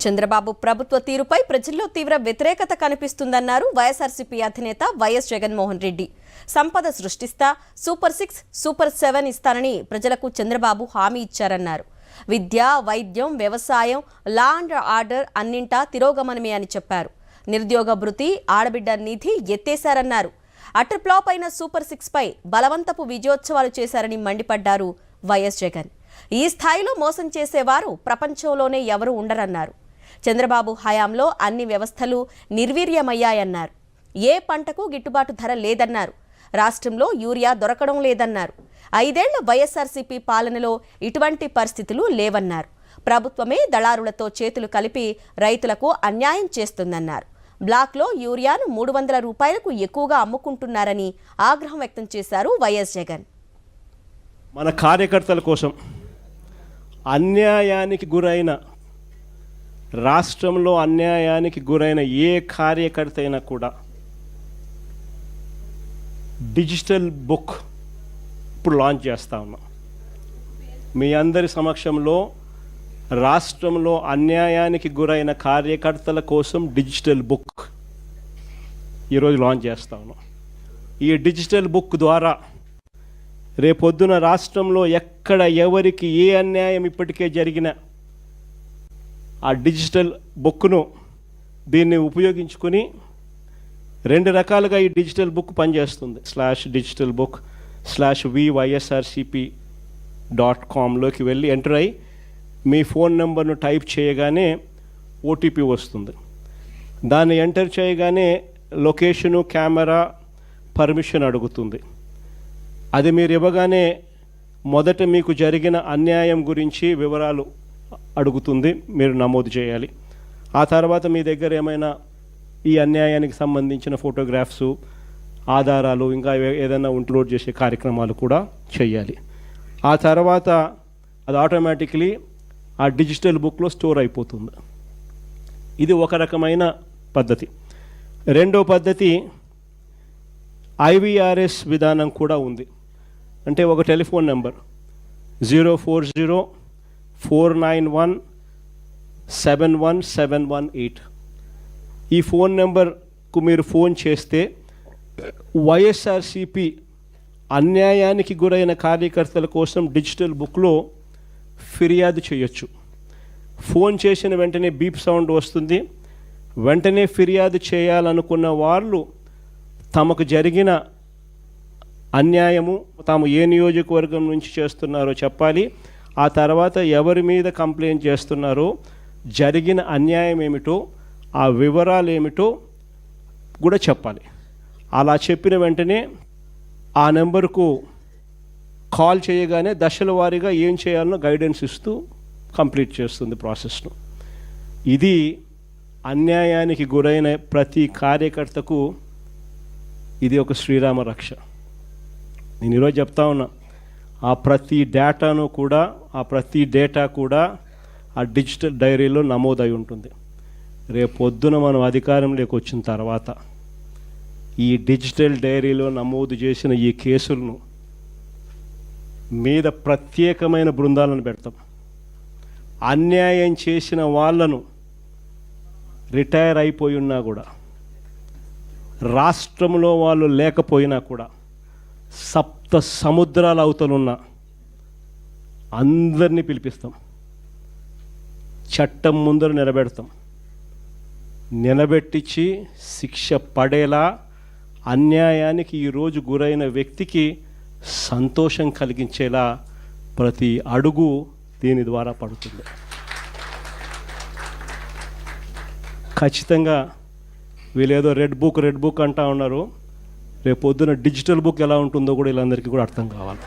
చంద్రబాబు ప్రభుత్వ తీరుపై ప్రజల్లో తీవ్ర వ్యతిరేకత కనిపిస్తుందన్నారు వైఎస్ఆర్సీపీ అధినేత వైఎస్ జగన్మోహన్ రెడ్డి. సంపద సృష్టిస్తా, సూపర్ 6, సూపర్ 7 ఇస్తానని ప్రజలకు చంద్రబాబు హామీ ఇచ్చారన్నారు. విద్య, వైద్యం, వ్యవసాయం, లా అండ్ ఆర్డర్ అన్నింటా తిరోగమనమే అని చెప్పారు. నిరుద్యోగ భృతి, ఆడబిడ్డ నిధి ఎత్తేశారన్నారు. అటర్ ఫ్లాప్ అయిన సూపర్ 6 పై బలవంతపు విజయోత్సవాలు చేశారని మండిపడ్డారు వైఎస్ జగన్. ఈ స్థాయిలో మోసం చేసేవారు ప్రపంచంలోనే ఎవరూ ఉండరన్నారు. చంద్రబాబు హయాంలో అన్ని వ్యవస్థలు నిర్వీర్యమయ్యాయన్నారు. ఏ పంటకు గిట్టుబాటు ధర లేదన్నారు. రాష్ట్రంలో యూరియా దొరకడం లేదన్నారు. 5 ఏళ్ల వైఎస్ఆర్సీపీ పాలనలో ఇటువంటి పరిస్థితులు లేవన్నారు. ప్రభుత్వమే దళారులతో చేతులు కలిపి రైతులకు అన్యాయం చేస్తుందన్నారు. బ్లాక్లో యూరియాను 300 రూపాయలకు ఎక్కువగా అమ్ముకుంటున్నారని ఆగ్రహం వ్యక్తం చేశారు వైఎస్ జగన్. మన కార్యకర్తల కోసం అన్యాయానికి గురైన, రాష్ట్రంలో అన్యాయానికి గురైన ఏ కార్యకర్త అయినా కూడా డిజిటల్ బుక్ ఇప్పుడు లాంచ్ చేస్తా ఉన్నాం. మీ అందరి సమక్షంలో రాష్ట్రంలో అన్యాయానికి గురైన కార్యకర్తల కోసం డిజిటల్ బుక్ ఈరోజు లాంచ్ చేస్తా ఉన్నాం. ఈ డిజిటల్ బుక్ ద్వారా రేపొద్దున రాష్ట్రంలో ఎక్కడ ఎవరికి ఏ అన్యాయం ఇప్పటికే జరిగినా ఆ డిజిటల్ బుక్ను దీన్ని ఉపయోగించుకొని 2 రకాలుగా ఈ డిజిటల్ బుక్ పనిచేస్తుంది. /digitalbook/vySRCP.com లోకి వెళ్ళి ఎంటర్ అయ్యి మీ ఫోన్ నెంబర్ను టైప్ చేయగానే ఓటీపీ వస్తుంది. దాన్ని ఎంటర్ చేయగానే లొకేషను, కెమెరా, పర్మిషన్ అడుగుతుంది. అది మీరు ఇవ్వగానే మొదట మీకు జరిగిన అన్యాయం గురించి వివరాలు అడుగుతుంది, మీరు నమోదు చేయాలి. ఆ తర్వాత మీ దగ్గర ఏమైనా ఈ అన్యాయానికి సంబంధించిన ఫోటోగ్రాఫ్స్, ఆధారాలు, ఇంకా ఏదైనా అప్లోడ్ చేసే కార్యక్రమాలు కూడా చేయాలి. ఆ తర్వాత అది ఆటోమేటిక్లీ ఆ డిజిటల్ బుక్లో స్టోర్ అయిపోతుంది. ఇది ఒక రకమైన పద్ధతి. రెండో పద్ధతి IVRS విధానం కూడా ఉంది. అంటే ఒక టెలిఫోన్ నెంబర్ 040-491-71718. ఈ ఫోన్ నెంబర్కు మీరు ఫోన్ చేస్తే వైఎస్ఆర్సీపీ అన్యాయానికి గురైన కార్యకర్తల కోసం డిజిటల్ బుక్లో ఫిర్యాదు చేయొచ్చు. ఫోన్ చేసిన వెంటనే బీప్ సౌండ్ వస్తుంది. వెంటనే ఫిర్యాదు చేయాలనుకున్న వాళ్ళు తమకు జరిగిన అన్యాయము, తాము ఏ నియోజకవర్గం నుంచి చేస్తున్నారో చెప్పాలి. ఆ తర్వాత ఎవరి మీద కంప్లైంట్ చేస్తున్నారో, జరిగిన అన్యాయం ఏమిటో, ఆ వివరాలు ఏమిటో కూడా చెప్పాలి. అలా చెప్పిన వెంటనే ఆ నెంబర్కు కాల్ చేయగానే దశల వారీగా ఏం చేయాలనో గైడెన్స్ ఇస్తూ కంప్లీట్ చేస్తుంది ప్రాసెస్ను. ఇది అన్యాయానికి గురైన ప్రతి కార్యకర్తకు ఇది ఒక శ్రీరామ రక్ష. నేను ఈరోజు చెప్తా ఉన్నా, ఆ ప్రతి డేటా కూడా ఆ డిజిటల్ డైరీలో నమోదై ఉంటుంది. రేపొద్దున మనం అధికారంలోకి వచ్చిన తర్వాత ఈ డిజిటల్ డైరీలో నమోదు చేసిన ఈ కేసులను మీద ప్రత్యేకమైన బృందాలను పెడతాం. అన్యాయం చేసిన వాళ్ళను రిటైర్ అయిపోయి ఉన్నా కూడా, రాష్ట్రంలో వాళ్ళు లేకపోయినా కూడా, 7 సముద్రాల అవతలున్న అందరినీ పిలిపిస్తాం. చట్టం ముందర నిలబెట్టించి శిక్ష పడేలా అన్యాయానికి ఈరోజు గురైన వ్యక్తికి సంతోషం కలిగించేలా ప్రతి అడుగు దీని ద్వారా పడుతుంది. ఖచ్చితంగా వీళ్ళేదో రెడ్ బుక్ అంటా ఉన్నారు. రేపు పొద్దున డిజిటల్ బుక్ ఎలా ఉంటుందో కూడా వీళ్ళందరికీ కూడా అర్థం కావాలి.